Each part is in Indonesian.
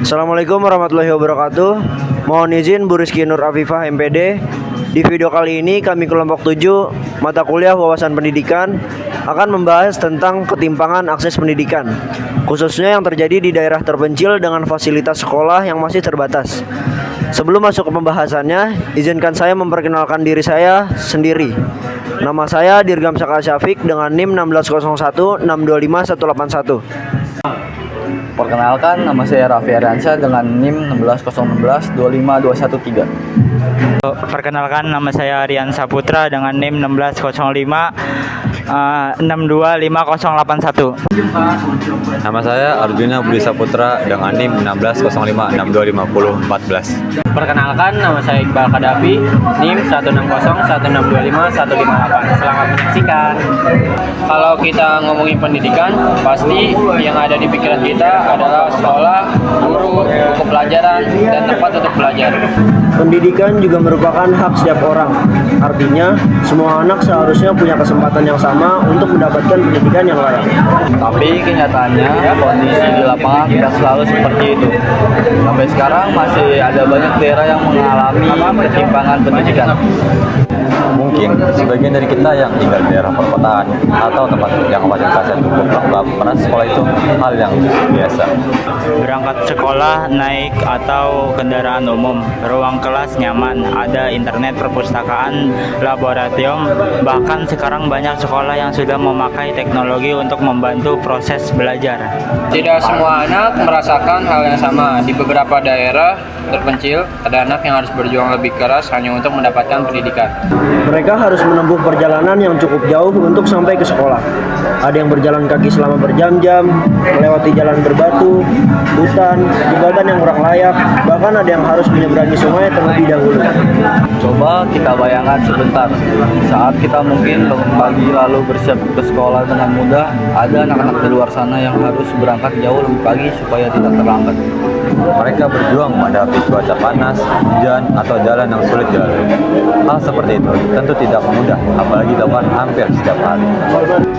Assalamualaikum warahmatullahi wabarakatuh. Mohon izin Bu Rizky Nur Afifah MPD. Di video kali ini kami kelompok 7 mata kuliah wawasan pendidikan akan membahas tentang ketimpangan akses pendidikan, khususnya yang terjadi di daerah terpencil dengan fasilitas sekolah yang masih terbatas. Sebelum masuk ke pembahasannya, izinkan saya memperkenalkan diri saya sendiri. Nama saya Dirgam Saka Syafiq dengan NIM 16016251181. Perkenalkan, nama saya Raffi Ariansyah dengan NIM 16016-25213. Perkenalkan, nama saya Rian Saputra dengan NIM 160562501. Nama saya Arjuna Budi Saputra dengan NIM 160562514. Perkenalkan, nama saya Iqbal Kadafi, NIM 16016251158. Selamat menyaksikan. Kalau kita ngomongin pendidikan, pasti yang ada di pikiran kita adalah sekolah, guru, buku pelajaran, dan tempat untuk belajar. Pendidikan juga merupakan hak setiap orang. Artinya, semua anak seharusnya punya kesempatan yang sama untuk mendapatkan pendidikan yang layak. Tapi kenyataannya kondisi di lapangan tidak selalu seperti itu. Sampai sekarang masih ada banyak daerah yang mengalami ketimpangan pendidikan. Mungkin sebagian dari kita yang tinggal di daerah perkotaan atau tempat yang fasilitasnya cukup lengkap, karena sekolah itu hal yang biasa. Berangkat sekolah naik atau kendaraan umum, ruang kelas nyaman, ada internet, perpustakaan, laboratorium. Bahkan sekarang banyak sekolah yang sudah memakai teknologi untuk membantu proses belajar. Tidak semua anak merasakan hal yang sama. Di beberapa daerah terpencil, ada anak yang harus berjuang lebih keras hanya untuk mendapatkan pendidikan. Mereka harus menempuh perjalanan yang cukup jauh untuk sampai ke sekolah. Ada yang berjalan kaki selama berjam-jam, melewati jalan berbatu, hutan, jembatan yang kurang layak, bahkan ada yang harus menyeberangi sungai terlebih dahulu. Coba kita bayangkan sebentar, saat kita mungkin bangun pagi lalu bersiap ke sekolah dengan mudah, ada anak-anak di luar sana yang harus berangkat jauh lebih pagi supaya tidak terlambat. Mereka berjuang menghadapi cuaca panas, hujan, atau jalan yang sulit dilalui. Hal seperti itu tentu tidak mudah, apalagi dilakukan hampir setiap hari.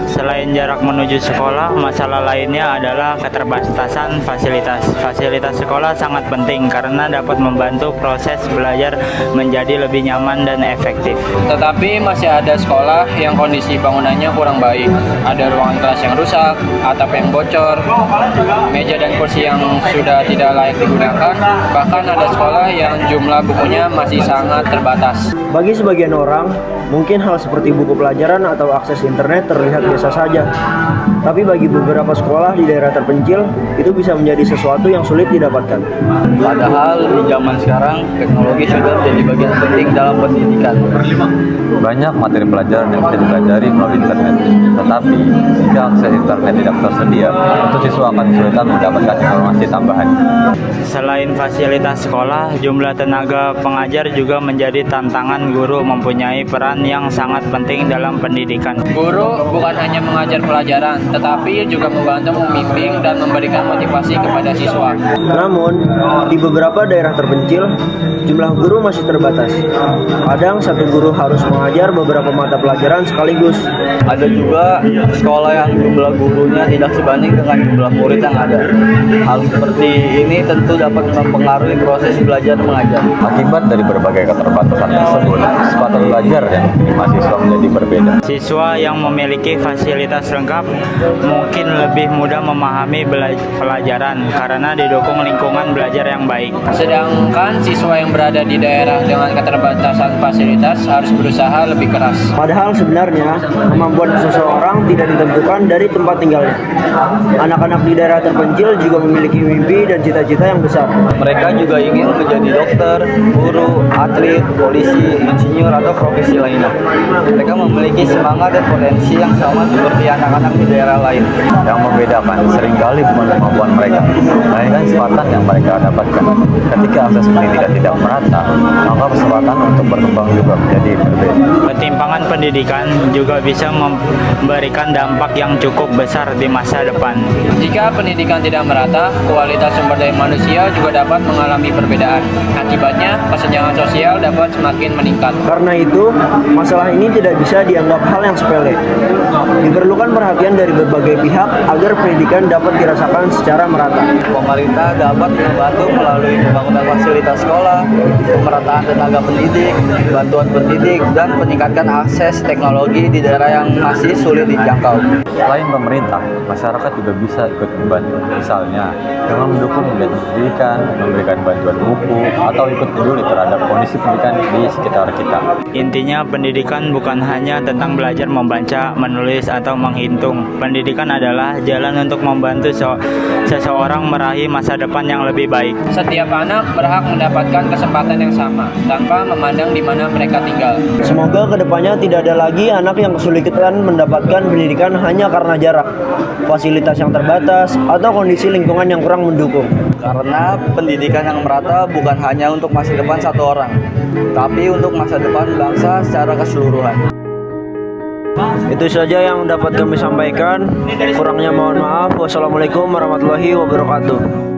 Selain jarak menuju sekolah, masalah lainnya adalah keterbatasan fasilitas. Fasilitas sekolah sangat penting karena dapat membantu proses belajar menjadi lebih nyaman dan efektif. Tetapi masih ada sekolah yang kondisi bangunannya kurang baik. Ada ruangan kelas yang rusak, atap yang bocor, meja dan kursi yang sudah tidak layak digunakan. Bahkan ada sekolah yang jumlah bukunya masih sangat terbatas. Bagi sebagian orang, mungkin hal seperti buku pelajaran atau akses internet terlihat biasa saja. Tapi bagi beberapa sekolah di daerah terpencil, itu bisa menjadi sesuatu yang sulit didapatkan. Padahal di zaman sekarang, teknologi sudah menjadi bagian penting dalam pendidikan. Banyak materi pelajaran yang bisa dipelajari melalui internet. Tetapi, jika akses internet tidak tersedia, tentu siswa akan kesulitan mendapatkan informasi tambahan. Selain fasilitas sekolah, jumlah tenaga pengajar juga menjadi tantangan. Guru mempunyai peran yang sangat penting dalam pendidikan. Guru bukan hanya mengajar pelajaran, tetapi juga membantu membimbing dan memberikan motivasi kepada siswa. Namun, di beberapa daerah terpencil, jumlah guru masih terbatas. Kadang satu guru harus mengajar beberapa mata pelajaran sekaligus. Ada juga sekolah yang jumlah gurunya tidak sebanding dengan jumlah murid yang ada. Hal seperti ini tentu dapat mempengaruhi proses belajar mengajar. Akibat dari berbagai keterbatasan tersebut, kesempatan belajar yang mahasiswa menjadi berbeda. Siswa yang memiliki fasilitas lengkap mungkin lebih mudah memahami pelajaran karena didukung lingkungan belajar yang baik. Sedangkan siswa yang berada di daerah dengan keterbatasan fasilitas harus berusaha lebih keras. Padahal sebenarnya, kemampuan seseorang tidak ditentukan dari tempat tinggalnya. Anak-anak di daerah terpencil juga memiliki mimpi dan cita-cita yang besar. Mereka juga ingin menjadi dokter, guru, atlet, polisi, insinyur, atau profesi lainnya. Mereka memiliki semangat dan potensi yang sama seperti anak-anak di daerah lain. Yang membedakan seringkali bukan kemampuan mereka, melainkan kesempatan yang mereka dapatkan. Ketika akses pendidikan tidak merata, maka kesempatan untuk berkembang juga menjadi berbeda. Ketimpangan pendidikan juga bisa memberikan dampak yang cukup besar di masa depan. Jika pendidikan tidak merata, kualitas sumber daya manusia juga dapat mengalami perbedaan. Akibatnya, kesenjangan sosial dapat semakin meningkat. Karena itu, masalah ini tidak bisa dianggap hal yang sepele. Diperlukan perhatian dari berbagai pihak agar pendidikan dapat dirasakan secara merata. Pemerintah Kita dapat membantu melalui pembangunan fasilitas sekolah, pemerataan tenaga pendidik, bantuan pendidik, dan meningkatkan akses teknologi di daerah yang masih sulit dijangkau. Selain pemerintah, masyarakat juga bisa ikut membantu. Misalnya, dengan mendukung kegiatan pendidikan, memberikan bantuan buku, atau ikut peduli terhadap kondisi pendidikan di sekitar kita. Intinya pendidikan bukan hanya tentang belajar membaca, menulis, atau menghitung. Pendidikan adalah jalan untuk membantu seseorang meraih masa depan yang lebih baik. Setiap anak berhak mendapatkan kesempatan yang sama, tanpa memandang di mana mereka tinggal. Semoga kedepannya tidak ada lagi anak yang kesulitan mendapatkan pendidikan hanya karena jarak, fasilitas yang terbatas, atau kondisi lingkungan yang kurang mendukung. Karena pendidikan yang merata bukan hanya untuk masa depan satu orang, tapi untuk masa depan bangsa secara keseluruhan. Itu saja yang dapat kami sampaikan. Kurangnya mohon maaf. Wassalamualaikum warahmatullahi wabarakatuh.